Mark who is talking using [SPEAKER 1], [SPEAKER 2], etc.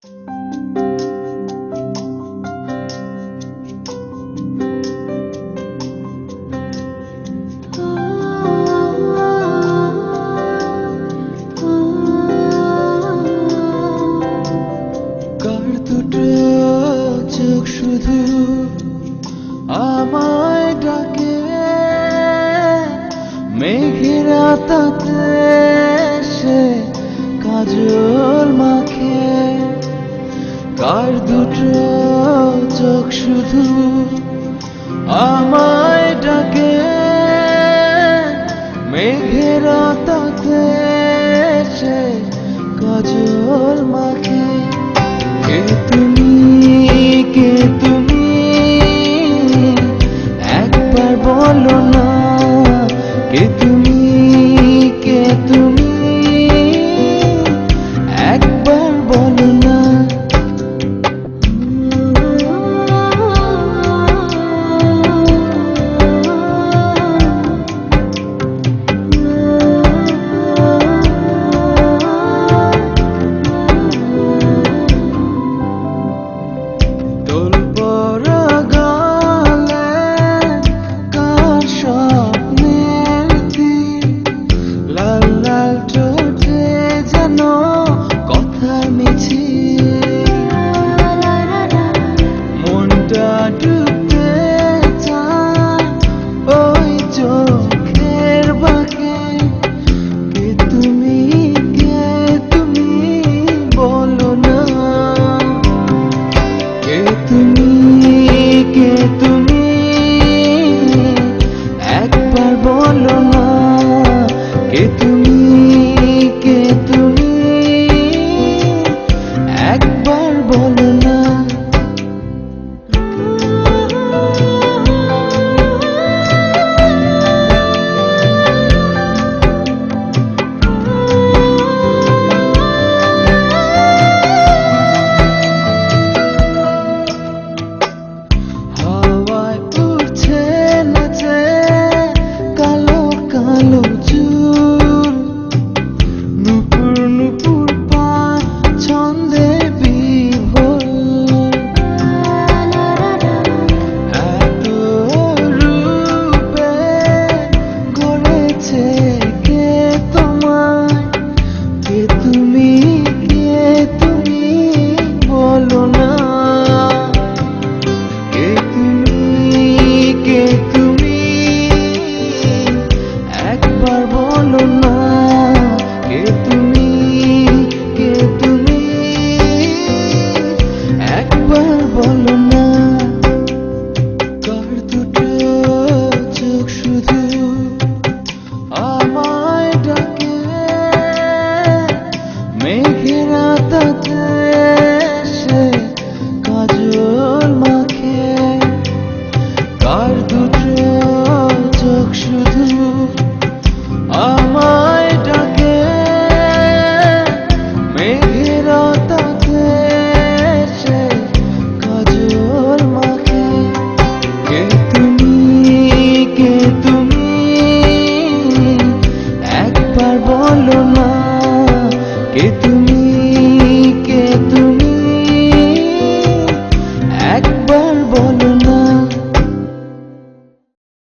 [SPEAKER 1] কার দুটো চোখ শুধু আমায় ডাকে, মেঘের তাতে সে কাজল মাখে। কার দুটো চোখ শুধু আমায় ডাকে, মেঘের তাতে সে কাজল মাখে। কে তুমি, কে তুমি, একবার বলো না। কে তুমি, কে তুমি, একবার বলো না। বলো না, কে তুমি, কে তুমি, একবার বলো না। হাওয়ায় উড়ছে নাচে কালো কালো চুল, নুপুর নুপুর পা ছন্দে বিভোর। এত রূপে গড়েছে কে তোমায়, কে তুমি, কে তুমি, বলো না। কে তুমি, কে তুমি, একবার বলো না। কে তুমি, কে তুমি, একবার বলো না। কার দুটো চোখ শুধু আমায় ডাকে, মেঘের তাতে সে কাজল মাখে। কার দুটো চোখ শুধু আমায় ডাকে, মেঘের তাতে সে কাজল মাখে। কে তুমি, কে তুমি, একবার বলো না। কে